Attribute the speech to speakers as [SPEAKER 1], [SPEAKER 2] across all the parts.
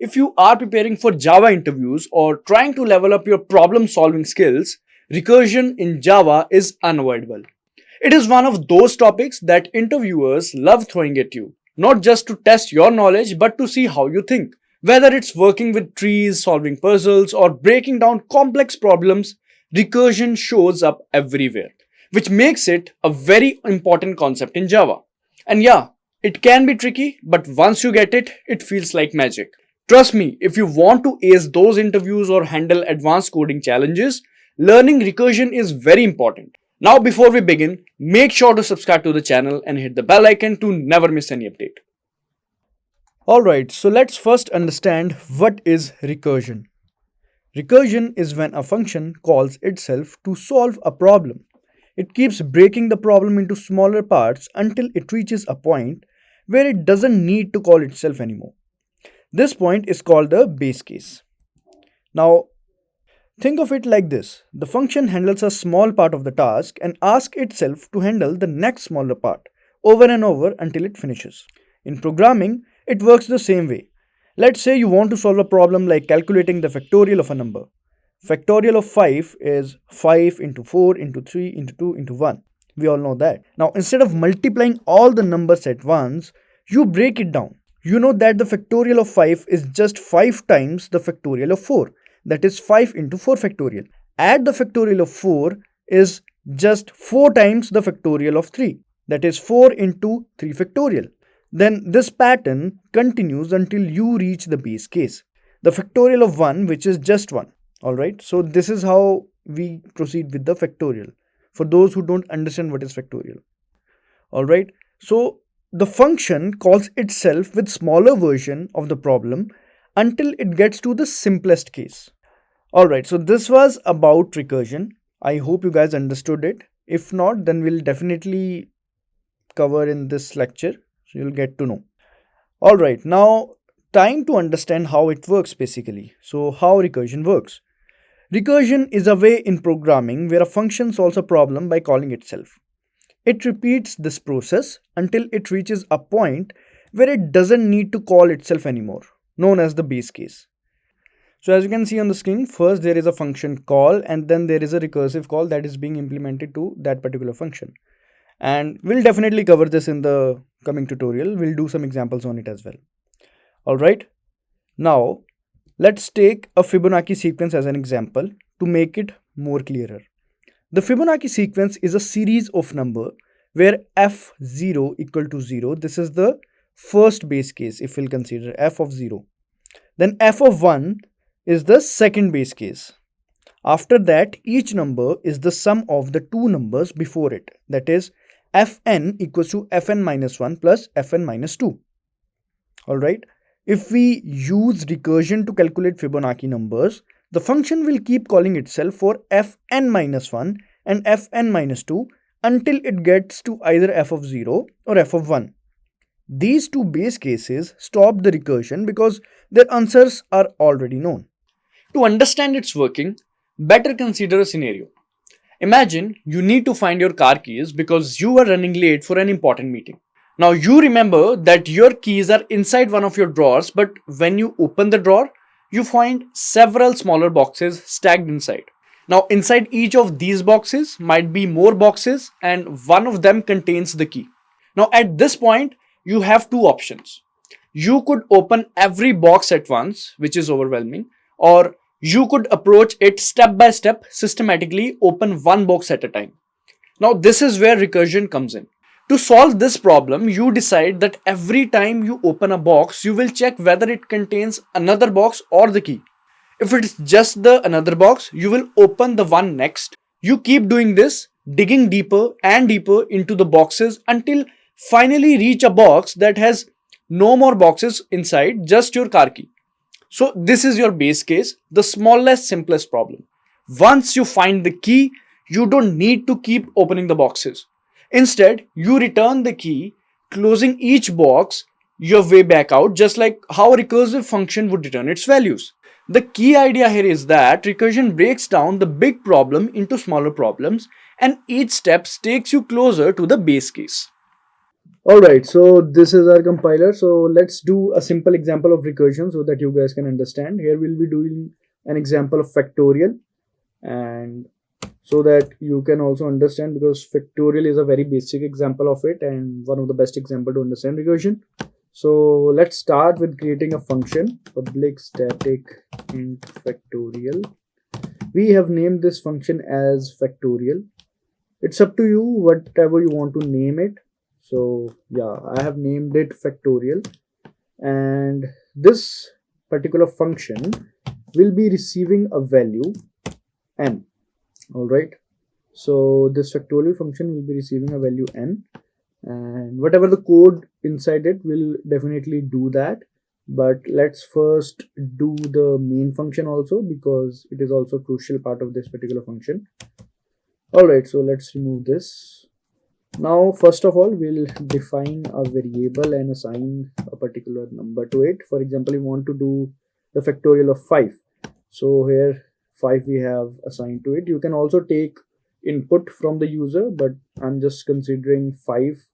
[SPEAKER 1] If you are preparing for Java interviews or trying to level up your problem solving skills, recursion in Java is unavoidable. It is one of those topics that interviewers love throwing at you, not just to test your knowledge but to see how you think. Whether it's working with trees, solving puzzles, or breaking down complex problems, recursion shows up everywhere, which makes it a very important concept in Java. And yeah, it can be tricky, but once you get it, it feels like magic. Trust me, if you want to ace those interviews or handle advanced coding challenges, learning recursion is very important. Now, before we begin, make sure to subscribe to the channel and hit the bell icon to never miss any update. Alright, so let's first understand what is recursion. Recursion is when a function calls itself to solve a problem. It keeps breaking the problem into smaller parts until it reaches a point where it doesn't need to call itself anymore. This point is called the base case. Now, think of it like this. The function handles a small part of the task and asks itself to handle the next smaller part over and over until it finishes. In programming, it works the same way. Let's say you want to solve a problem like calculating the factorial of a number. Factorial of 5 is 5 into 4 into 3 into 2 into 1. We all know that. Now, instead of multiplying all the numbers at once, you break it down. You know that the factorial of 5 is just 5 times the factorial of 4. That is 5 into 4 factorial. Add the factorial of 4 is just 4 times the factorial of 3. That is 4 into 3 factorial. Then this pattern continues until you reach the base case. The factorial of 1, which is just 1. Alright, so this is how we proceed with the factorial. For those who don't understand what is factorial. Alright, so the function calls itself with smaller version of the problem until it gets to the simplest case. Alright, so this was about recursion. I hope you guys understood it. If not, then we'll definitely cover in this lecture. So you'll get to know. Alright, now time to understand how it works basically. So how recursion works. Recursion is a way in programming where a function solves a problem by calling itself. It repeats this process until it reaches a point where it doesn't need to call itself anymore, known as the base case. So as you can see on the screen, first there is a function call and then there is a recursive call that is being implemented to that particular function. And we'll definitely cover this in the coming tutorial. We'll do some examples on it as well. Alright, now let's take a Fibonacci sequence as an example to make it more clearer. The Fibonacci sequence is a series of numbers where f0 equal to 0. This is the first base case if we'll consider f of 0. Then f of 1 is the second base case. After that, each number is the sum of the two numbers before it. That is, fn equals to fn minus 1 plus fn minus 2. Alright. If we use recursion to calculate Fibonacci numbers, the function will keep calling itself for fn minus 1 and fn minus 2 until it gets to either f of 0 or f of 1. These two base cases stop the recursion because their answers are already known. To understand its working, better consider a scenario. Imagine you need to find your car keys because you are running late for an important meeting. Now you remember that your keys are inside one of your drawers, but when you open the drawer, you find several smaller boxes stacked inside. Now inside each of these boxes might be more boxes and one of them contains the key. Now at this point, you have two options. You could open every box at once, which is overwhelming, or you could approach it step by step, systematically open one box at a time. Now this is where recursion comes in. To solve this problem, you decide that every time you open a box, you will check whether it contains another box or the key. If it's just the another box, you will open the one next. You keep doing this, digging deeper and deeper into the boxes until finally reach a box that has no more boxes inside, just your car key. So this is your base case, the smallest, simplest problem. Once you find the key, you don't need to keep opening the boxes. Instead, you return the key, closing each box your way back out, just like how a recursive function would return its values. The key idea here is that recursion breaks down the big problem into smaller problems and each step takes you closer to the base case. Alright, so this is our compiler. So let's do a simple example of recursion so that you guys can understand. Here we'll be doing an example of factorial, and so that you can also understand, because factorial is a very basic example of it and one of the best example to understand recursion. So let's start with creating a function, public static int factorial. We have named this function as factorial. It's up to you whatever you want to name it. So yeah, I have named it factorial, and this particular function will be receiving a value n. Alright, so this factorial function will be receiving a value n, and whatever the code inside it will definitely do that. But let's first do the main function also, because it is also a crucial part of this particular function. Alright, so let's remove this. Now first of all, we'll define a variable and assign a particular number to it. For example, we want to do the factorial of 5. So here 5 we have assigned to it. You can also take input from the user, but I'm just considering 5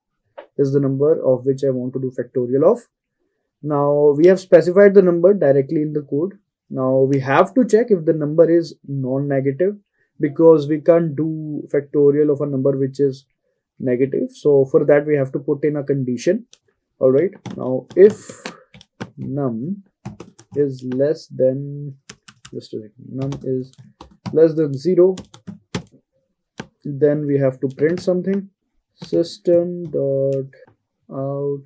[SPEAKER 1] is the number of which I want to do factorial of. Now we have specified the number directly in the code. Now we have to check if the number is non-negative, because we can't do factorial of a number which is negative. So for that we have to put in a condition. All right, now if num is less than, just a second, num is less than 0, then we have to print something. System dot out,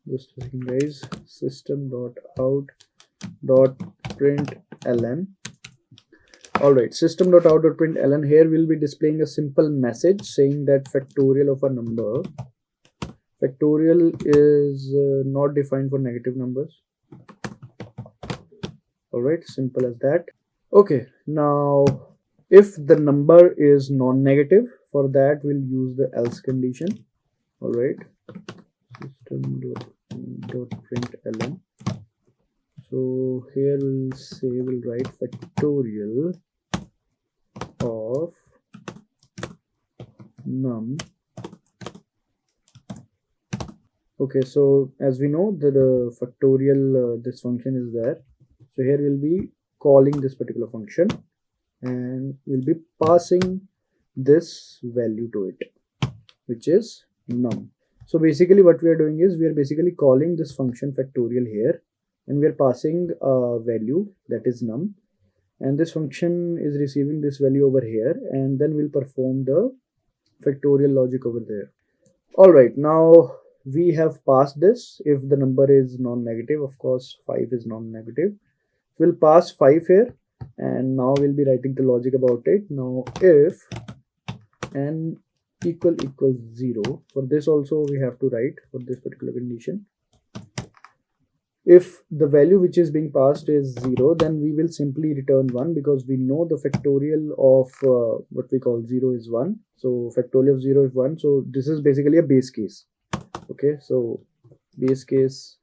[SPEAKER 1] just a second guys, system dot out dot print ln. Alright, system.out.println. Here we'll be displaying a simple message saying that factorial of a number. Factorial is not defined for negative numbers. Alright, simple as that. Okay, now if the number is non-negative, for that we'll use the else condition. Alright, system.println. So here we'll write factorial of num. Okay, so as we know that the factorial this function is there, so here we'll be calling this particular function and we'll be passing this value to it, which is num. So basically what we are doing is we are basically calling this function factorial here, and we are passing a value that is num, and this function is receiving this value over here, and then we'll perform the factorial logic over there. Alright, now we have passed this. If the number is non-negative, of course 5 is non-negative, we'll pass 5 here, and now we'll be writing the logic about it. Now if n equals 0, for this also we have to write for this particular condition. If the value which is being passed is 0, then we will simply return 1, because we know the factorial of what we call 0 is 1. So factorial of 0 is 1. So this is basically a base case. Okay, so base case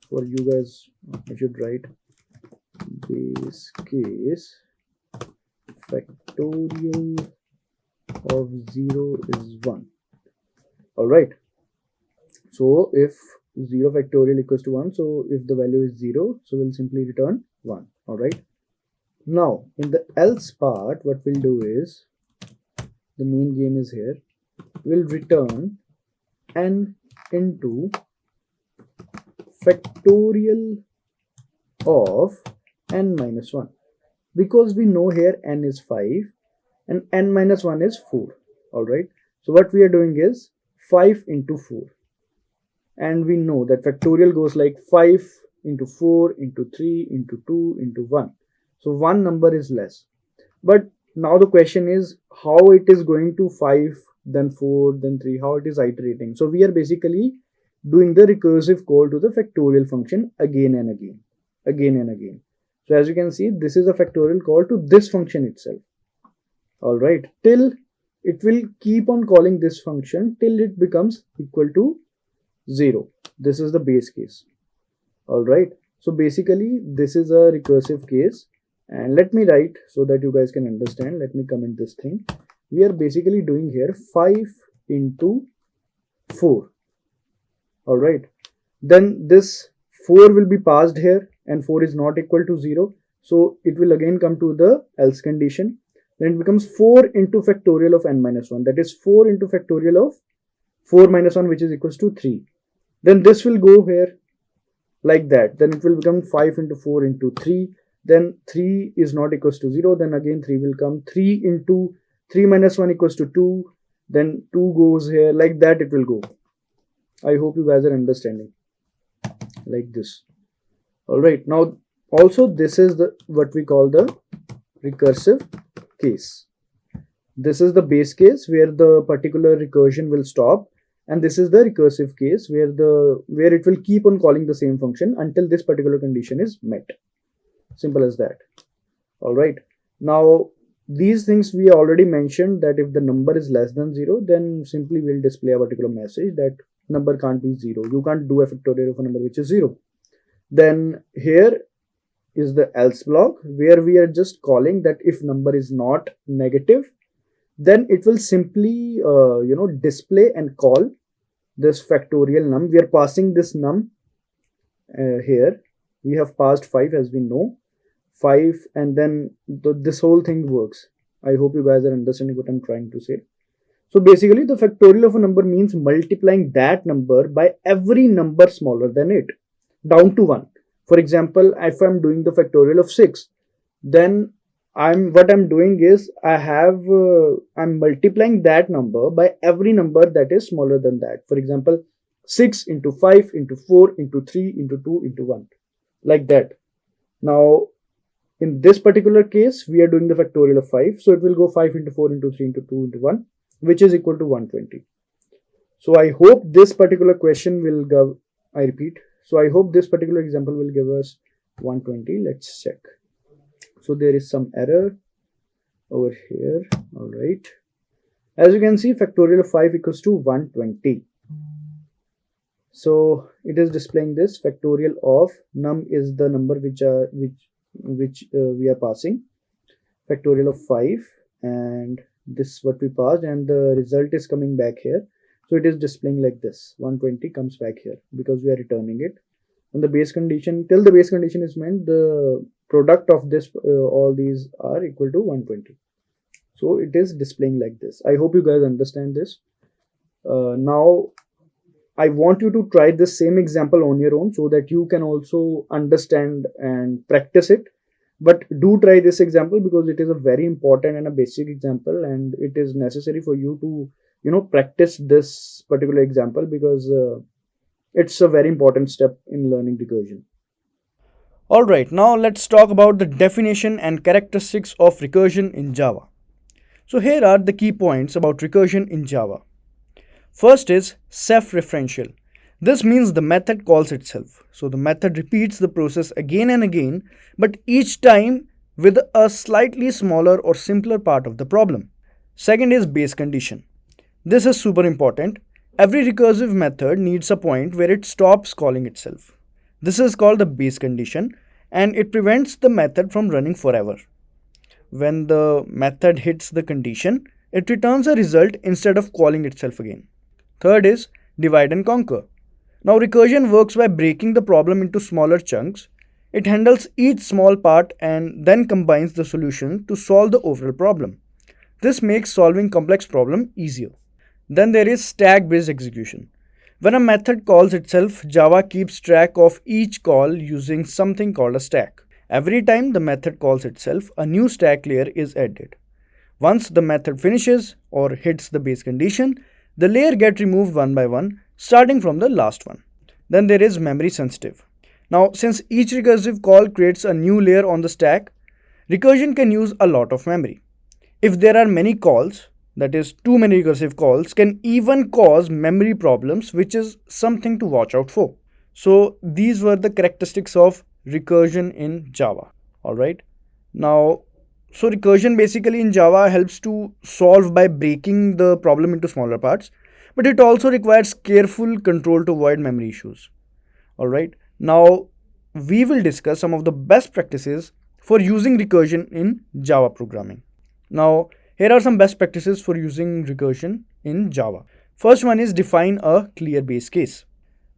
[SPEAKER 1] for you guys, I should write base case factorial of 0 is 1. Alright, so if 0 factorial equals to 1, so if the value is 0, so we'll simply return 1. Alright, now in the else part, what we'll do is, the main game is here, we'll return n into factorial of n minus 1, because we know here n is 5 and n minus 1 is 4. Alright, so what we are doing is 5 into 4. And we know that factorial goes like 5 into 4 into 3 into 2 into 1. So one number is less. But now the question is how it is going to 5, then 4, then 3, how it is iterating. So we are basically doing the recursive call to the factorial function again and again, again and again. So as you can see, this is a factorial call to this function itself. Alright, till it will keep on calling this function till it becomes equal to 0. This is the base case. Alright, so basically this is a recursive case, and let me write so that you guys can understand. Let me comment this thing. We are basically doing here 5 into 4. Alright. Then this 4 will be passed here and 4 is not equal to 0. So it will again come to the else condition. Then it becomes 4 into factorial of n minus 1. That is 4 into factorial of 4 minus 1, which is equals to 3. Then this will go here like that. Then it will become 5 into 4 into 3. Then 3 is not equals to 0. Then again 3 will come. 3 into 3 minus 1 equals to 2. Then 2 goes here. Like that it will go. I hope you guys are understanding. Like this. Alright. Now also this is the what we call the recursive case. This is the base case where the particular recursion will stop, and this is the recursive case where it will keep on calling the same function until this particular condition is met. Simple as that. Alright. Now these things we already mentioned, that if the number is less than 0, then simply we'll display a particular message that number can't be 0. You can't do a factorial of a number which is 0. Then here is the else block where we are just calling that if number is not negative, then it will simply display and call this factorial num. We are passing this num here. We have passed 5 as we know. 5 and then this whole thing works. I hope you guys are understanding what I'm trying to say. So basically the factorial of a number means multiplying that number by every number smaller than it down to 1. For example, if I'm doing the factorial of 6, then what I'm doing is I'm multiplying that number by every number that is smaller than that. For example, 6 into 5 into 4 into 3 into 2 into 1, like that. Now in this particular case we are doing the factorial of 5, so it will go 5 into 4 into 3 into 2 into 1, which is equal to 120. So I hope this particular question will give, I repeat, so I hope this particular example will give us 120. Let's check. So there is some error over here. All right. As you can see, factorial of 5 equals to 120. So it is displaying this. Factorial of num is the number which we are passing. Factorial of 5, and this is what we passed, and the result is coming back here. So it is displaying like this. 120 comes back here because we are returning it. And the base condition, till the base condition is met, the product of this all these are equal to 120. So it is displaying like this. I hope you guys understand this. Now I want you to try this same example on your own so that you can also understand and practice it. But do try this example because it is a very important and a basic example, and it is necessary for you to practice this particular example because it's a very important step in learning recursion. Alright, now let's talk about the definition and characteristics of recursion in Java. So here are the key points about recursion in Java. First is self-referential. This means the method calls itself. So the method repeats the process again and again, but each time with a slightly smaller or simpler part of the problem. Second is base condition. This is super important. Every recursive method needs a point where it stops calling itself. This is called the base condition, and it prevents the method from running forever. When the method hits the condition, it returns a result instead of calling itself again. Third is divide and conquer. Now recursion works by breaking the problem into smaller chunks. It handles each small part and then combines the solution to solve the overall problem. This makes solving complex problems easier. Then there is stack-based execution. When a method calls itself, Java keeps track of each call using something called a stack. Every time the method calls itself, a new stack layer is added. Once the method finishes or hits the base condition, the layer gets removed one by one, starting from the last one. Then there is memory sensitive. Now, since each recursive call creates a new layer on the stack, recursion can use a lot of memory. If there are many calls, that is too many recursive calls, can even cause memory problems, which is something to watch out for. So these were the characteristics of recursion in Java. Alright. Now, so recursion basically in Java helps to solve by breaking the problem into smaller parts, but it also requires careful control to avoid memory issues. Alright. Now, we will discuss some of the best practices for using recursion in Java programming. Now, here are some best practices for using recursion in Java. First one is define a clear base case.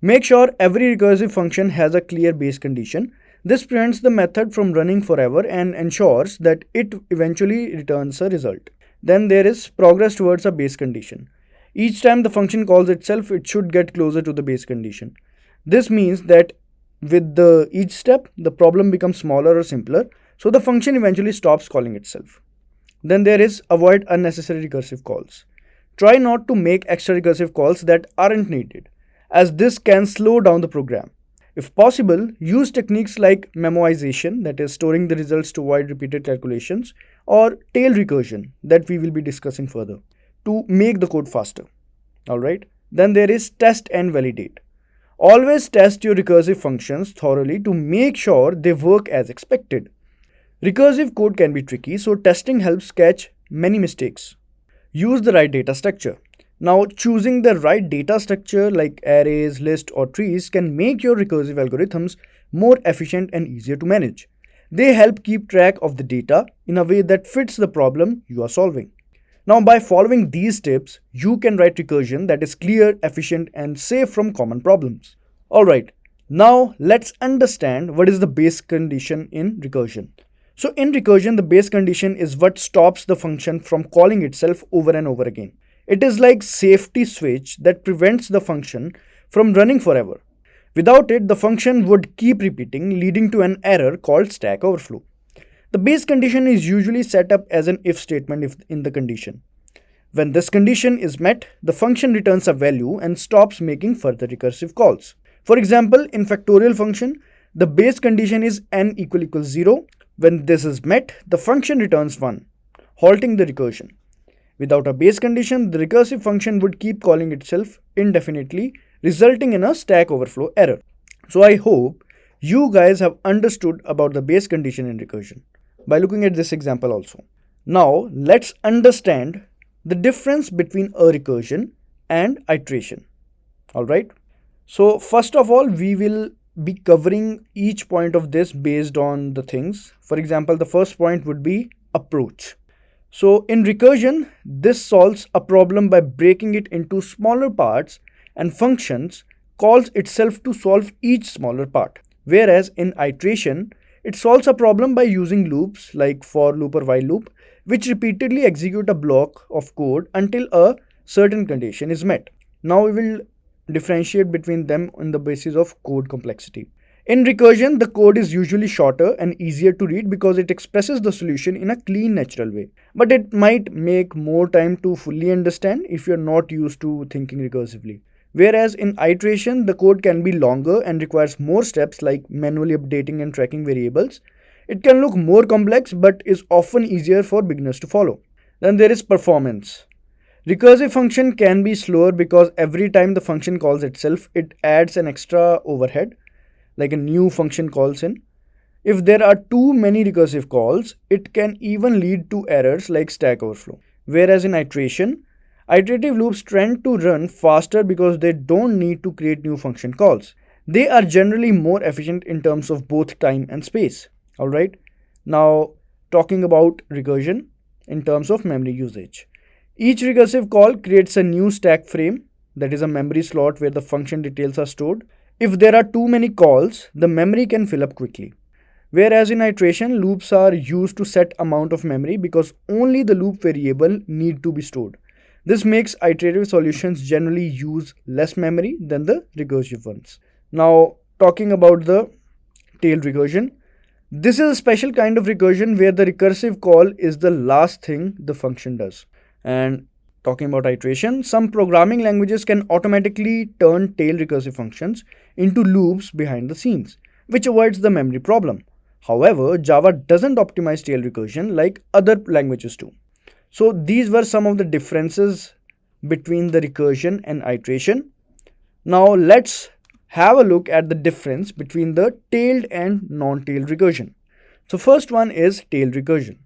[SPEAKER 1] Make sure every recursive function has a clear base condition. This prevents the method from running forever and ensures that it eventually returns a result. Then there is progress towards a base condition. Each time the function calls itself, it should get closer to the base condition. This means that with each step, the problem becomes smaller or simpler, so the function eventually stops calling itself. Then there is avoid unnecessary recursive calls. Try not to make extra recursive calls that aren't needed, as this can slow down the program. If possible, use techniques like memoization, that is storing the results to avoid repeated calculations, or tail recursion, that we will be discussing further, to make the code faster. Alright, then there is test and validate. Always test your recursive functions thoroughly to make sure they work as expected. Recursive code can be tricky, so testing helps catch many mistakes. Use the right data structure. Now, choosing the right data structure like arrays, lists, or trees can make your recursive algorithms more efficient and easier to manage. They help keep track of the data in a way that fits the problem you are solving. Now, by following these tips, you can write recursion that is clear, efficient, and safe from common problems. Alright, now let's understand what is the base condition in recursion. So in recursion, the base condition is what stops the function from calling itself over and over again. It is like safety switch that prevents the function from running forever. Without it, the function would keep repeating, leading to an error called stack overflow. The base condition is usually set up as an if statement in the condition. When this condition is met, the function returns a value and stops making further recursive calls. For example, in factorial function, the base condition is n equals 0. When this is met, the function returns 1, halting the recursion. Without a base condition, the recursive function would keep calling itself indefinitely, resulting in a stack overflow error. So I hope you guys have understood about the base condition in recursion by looking at this example also. Now let's understand the difference between a recursion and iteration. Alright. So first of all, we will be covering each point of this based on the things. For example, the first point would be approach. So in recursion, this solves a problem by breaking it into smaller parts and functions calls itself to solve each smaller part. Whereas in iteration, it solves a problem by using loops like for loop or while loop, which repeatedly execute a block of code until a certain condition is met. Now we will differentiate between them on the basis of code complexity. In recursion, the code is usually shorter and easier to read because it expresses the solution in a clean, natural way. But it might make more time to fully understand if you're not used to thinking recursively. Whereas in iteration, the code can be longer and requires more steps like manually updating and tracking variables. It can look more complex but is often easier for beginners to follow. Then there is performance. Recursive function can be slower because every time the function calls itself, it adds an extra overhead, like a new function calls in. If there are too many recursive calls, it can even lead to errors like stack overflow. Whereas in iteration, iterative loops tend to run faster because they don't need to create new function calls. They are generally more efficient in terms of both time and space. Alright, now talking about recursion in terms of memory usage. Each recursive call creates a new stack frame, that is a memory slot where the function details are stored. If there are too many calls, the memory can fill up quickly. Whereas in iteration, loops are used to set amount of memory because only the loop variable need to be stored. This makes iterative solutions generally use less memory than the recursive ones. Now talking about the tail recursion. This is a special kind of recursion where the recursive call is the last thing the function does. And talking about iteration, some programming languages can automatically turn tail recursive functions into loops behind the scenes, which avoids the memory problem. However, Java doesn't optimize tail recursion like other languages do. So these were some of the differences between the recursion and iteration. Now let's have a look at the difference between the tailed and non-tailed recursion. So first one is tail recursion.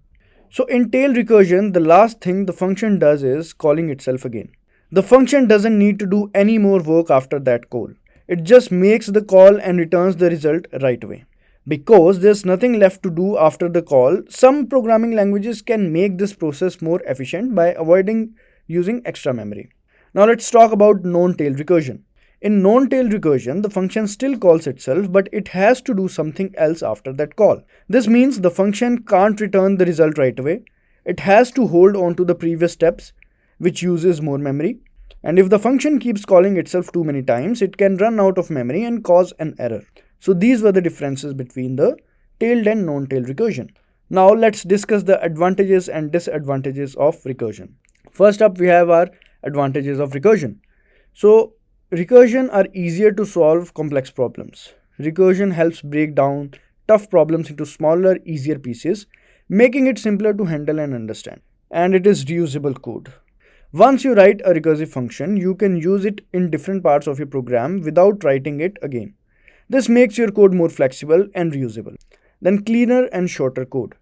[SPEAKER 1] So in tail recursion, the last thing the function does is calling itself again. The function doesn't need to do any more work after that call. It just makes the call and returns the result right away. Because there's nothing left to do after the call, some programming languages can make this process more efficient by avoiding using extra memory. Now let's talk about non-tail recursion. In non-tailed recursion, the function still calls itself, but it has to do something else after that call. This means the function can't return the result right away. It has to hold on to the previous steps, which uses more memory. And if the function keeps calling itself too many times, it can run out of memory and cause an error. So these were the differences between the tailed and non-tailed recursion. Now let's discuss the advantages and disadvantages of recursion. First up, we have our advantages of recursion. So recursion are easier to solve complex problems. Recursion helps break down tough problems into smaller, easier pieces, making it simpler to handle and understand. And it is reusable code. Once you write a recursive function, you can use it in different parts of your program without writing it again. This makes your code more flexible and reusable. Then cleaner and shorter code.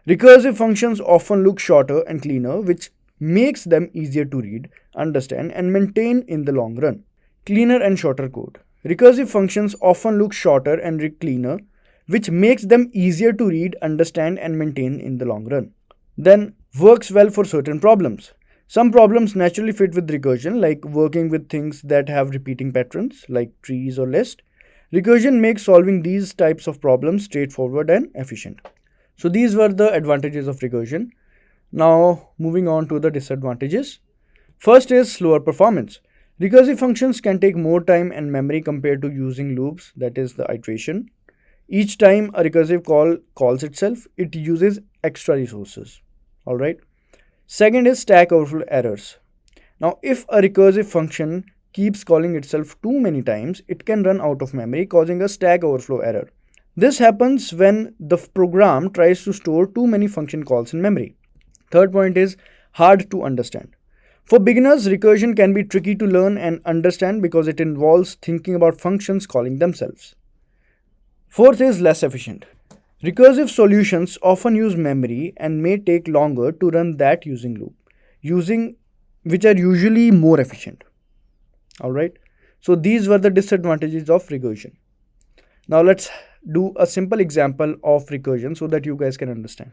[SPEAKER 1] Recursive functions often look shorter and cleaner, which makes them easier to read, understand, and maintain in the long run. Cleaner and shorter code. Recursive functions often look shorter and cleaner, which makes them easier to read, understand, and maintain in the long run. Then works well for certain problems. Some problems naturally fit with recursion, like working with things that have repeating patterns, like trees or lists. Recursion makes solving these types of problems straightforward and efficient. So these were the advantages of recursion. Now moving on to the disadvantages. First is slower performance. Recursive functions can take more time and memory compared to using loops, that is the iteration. Each time a recursive call calls itself, it uses extra resources. Alright. Second is stack overflow errors. Now, if a recursive function keeps calling itself too many times, it can run out of memory, causing a stack overflow error. This happens when the program tries to store too many function calls in memory. Third point is hard to understand. For beginners, recursion can be tricky to learn and understand because it involves thinking about functions calling themselves. Fourth is less efficient. Recursive solutions often use memory and may take longer to run that using loop, which are usually more efficient. Alright, so these were the disadvantages of recursion. Now let's do a simple example of recursion so that you guys can understand.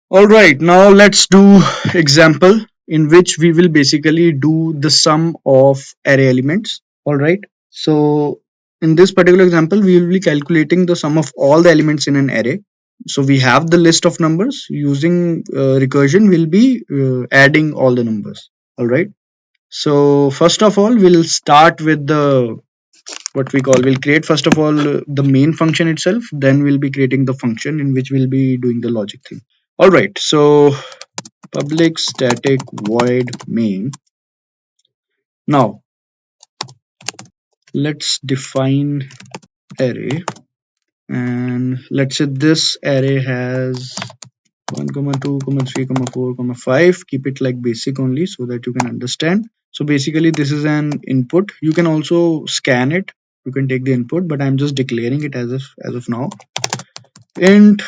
[SPEAKER 1] Alright, now let's do example in which we will basically do the sum of array elements. Alright, so in this particular example, we will be calculating the sum of all the elements in an array. So we have the list of numbers. Using recursion, we'll be adding all the numbers. Alright. So first of all, we'll start with we'll create first of all the main function itself. Then we'll be creating the function in which we'll be doing the logic thing. Alright. So public static void main. Now let's define array, and let's say this array has 1, 2, 3, 4, 5. Keep it like basic only so that you can understand. So basically this is an input. You can also scan it. You can take the input, but I'm just declaring it as of now. Int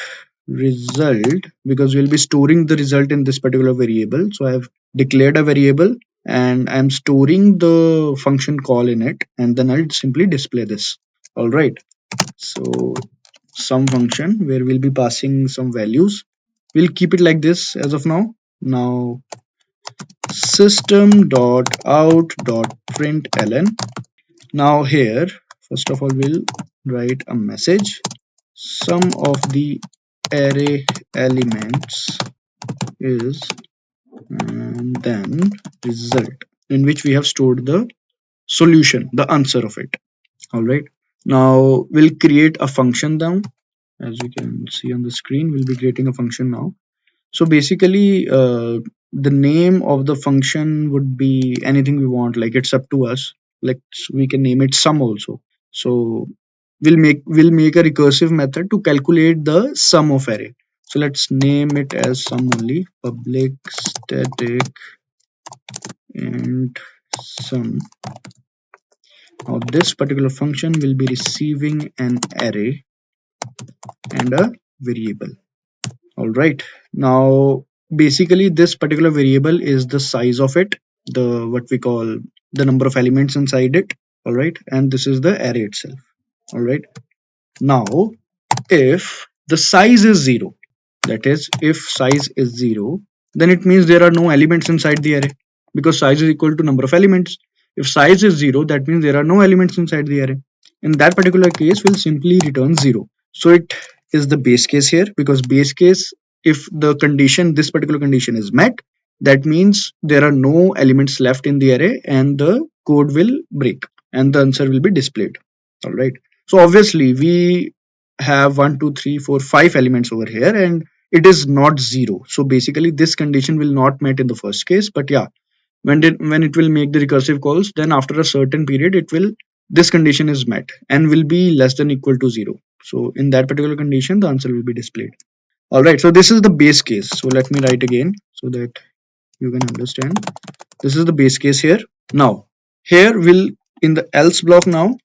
[SPEAKER 1] result, because we'll be storing the result in this particular variable. So I've declared a variable and I'm storing the function call in it, and then I'll simply display this. All right. So some function where we'll be passing some values. We'll keep it like this as of now. Now system.out.println. Now here, first of all, we'll write a message. Sum of the array elements is, and then result, in which we have stored the solution, the answer of it. All right. Now we'll create a function down. As you can see on the screen, we'll be creating a function now. So basically the name of the function would be anything we want, like it's up to us. Like we can name it sum also. So we'll make a recursive method to calculate the sum of array. So let's name it as sum only, public static and sum. Now this particular function will be receiving an array and a variable. All right. Now basically this particular variable is the size of it, the what we call the number of elements inside it. All right, and this is the array itself. All right. Now if the size is 0, that is if size is 0, then it means there are no elements inside the array, because size is equal to number of elements.
[SPEAKER 2] If size is 0, that means there are no elements inside the array. In that particular case, we'll simply return 0. So it is the base case here, because base case, if the condition, this particular condition is met, that means there are no elements left in the array and the code will break and the answer will be displayed. All right. So obviously we have 1, 2, 3, 4, 5 elements over here and it is not 0. So basically this condition will not met in the first case, but yeah, when it will make the recursive calls, then after a certain period it will, this condition is met and will be less than equal to 0. So in that particular condition the answer will be displayed. All right, so this is the base case. So let me write again so that you can understand. This is the base case here. Now here will, in the else block, now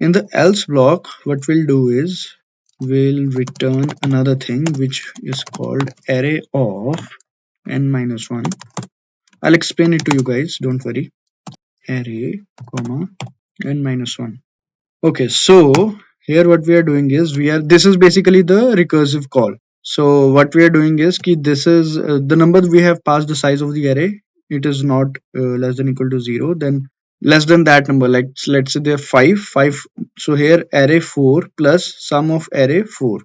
[SPEAKER 2] in the else block what we'll do is we'll return another thing which is called array of n minus 1. I'll explain it to you guys, don't worry. Array comma n minus 1. Okay, so here what we are doing is this is basically the recursive call. So what we are doing is this is the number we have passed the size of the array. It is not less than equal to 0. Then less than that number, like let's say there are 5. So here array 4 plus sum of array 4.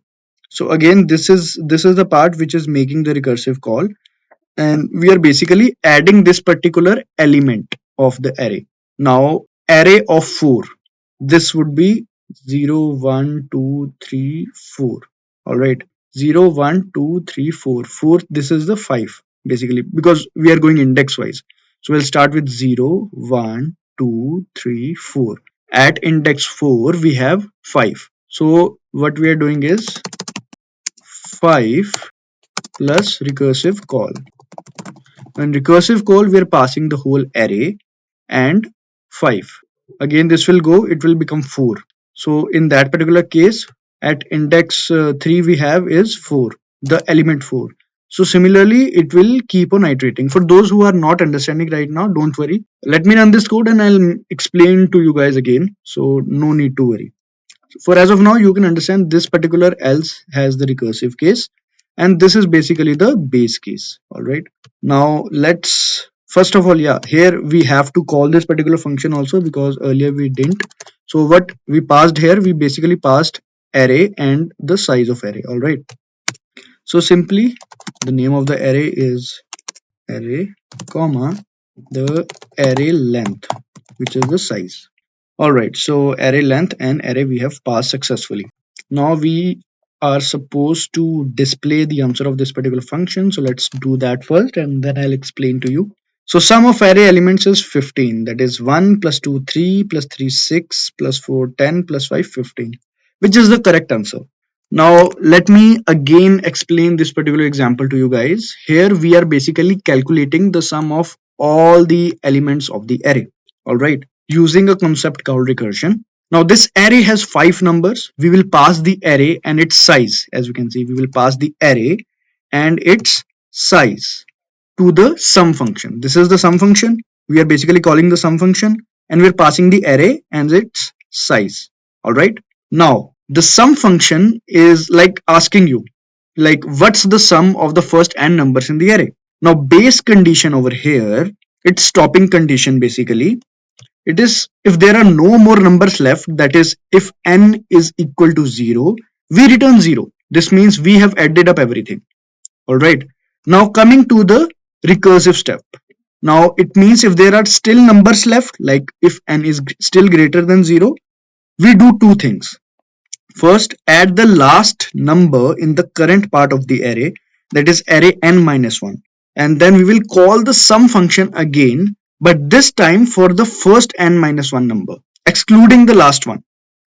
[SPEAKER 2] So again this is the part which is making the recursive call, and we are basically adding this particular element of the array. Now array of 4, this would be 0, 1, 2, 3, 4. All right, 0, 1, 2, 3, 4. 4, this is the 5 basically, because we are going index wise. So we'll start with 0, 1, 2, 3, 4. At index 4 we have 5. So what we are doing is 5 plus recursive call. In recursive call, we are passing the whole array and 5. Again, this will go, it will become 4. So in that particular case, at index 3 we have is 4, the element 4. So similarly, it will keep on iterating. For those who are not understanding right now, don't worry. Let me run this code and I'll explain to you guys again. So no need to worry. For as of now, you can understand this particular else has the recursive case, and this is basically the base case. All right. Now let's first of all, yeah, here we have to call this particular function also, because earlier we didn't. So what we passed here, we basically passed array and the size of array. All right. So simply the name of the array is array comma the array length, which is the size. Alright, so array length and array we have passed successfully. Now we are supposed to display the answer of this particular function. So let's do that first and then I'll explain to you. So sum of array elements is 15. That is 1 plus 2 3 plus 3 6 plus 4 10 plus 5 15, which is the correct answer. Now let me again explain this particular example to you guys. Here we are basically calculating the sum of all the elements of the array. Alright, using a concept called recursion. Now this array has 5 numbers. We will pass the array and its size. As you can see, we will pass the array and its size to the sum function. This is the sum function. We are basically calling the sum function and we're passing the array and its size. All right. Now the sum function is like asking you, like, what's the sum of the first n numbers in the array? Now base condition over here, it's stopping condition basically. It is if there are no more numbers left, that is if n is equal to 0, we return 0. This means we have added up everything. Alright. Now coming to the recursive step. Now it means if there are still numbers left, like if n is still greater than 0, we do two things. First, add the last number in the current part of the array, that is array n minus 1. And then we will call the sum function again, but this time for the first n minus 1 number, excluding the last one.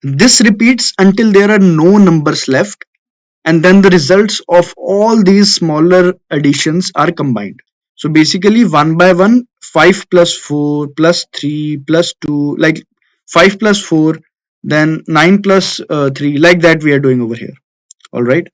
[SPEAKER 2] This repeats until there are no numbers left, and then the results of all these smaller additions are combined. So basically 1 by 1, 5 plus 4 plus 3 plus 2, like 5 plus 4, then 9 plus 3, like that we are doing over here. All right.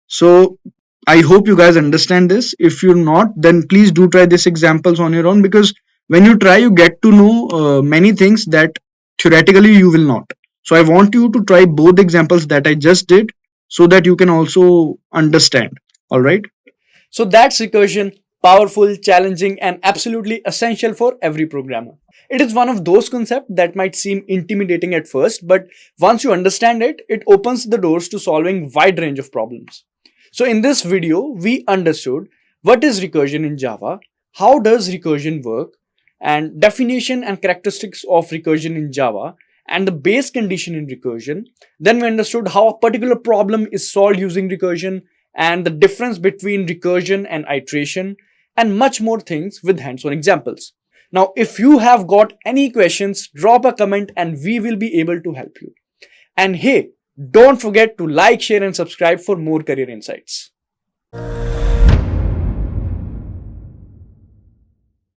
[SPEAKER 2] So I hope you guys understand this. If you're not, then please do try these examples on your own, because when you try, you get to know many things that theoretically you will not. So I want you to try both examples that I just did so that you can also understand. All right.
[SPEAKER 1] So that's recursion. Powerful, challenging, and absolutely essential for every programmer. It is one of those concepts that might seem intimidating at first, but once you understand it, it opens the doors to solving wide range of problems. So in this video, we understood what is recursion in Java, how does recursion work, and definition and characteristics of recursion in Java, and the base condition in recursion. Then we understood how a particular problem is solved using recursion and the difference between recursion and iteration, and much more things with hands-on examples. Now, if you have got any questions, drop a comment and we will be able to help you. And hey, don't forget to like, share and subscribe for more career insights.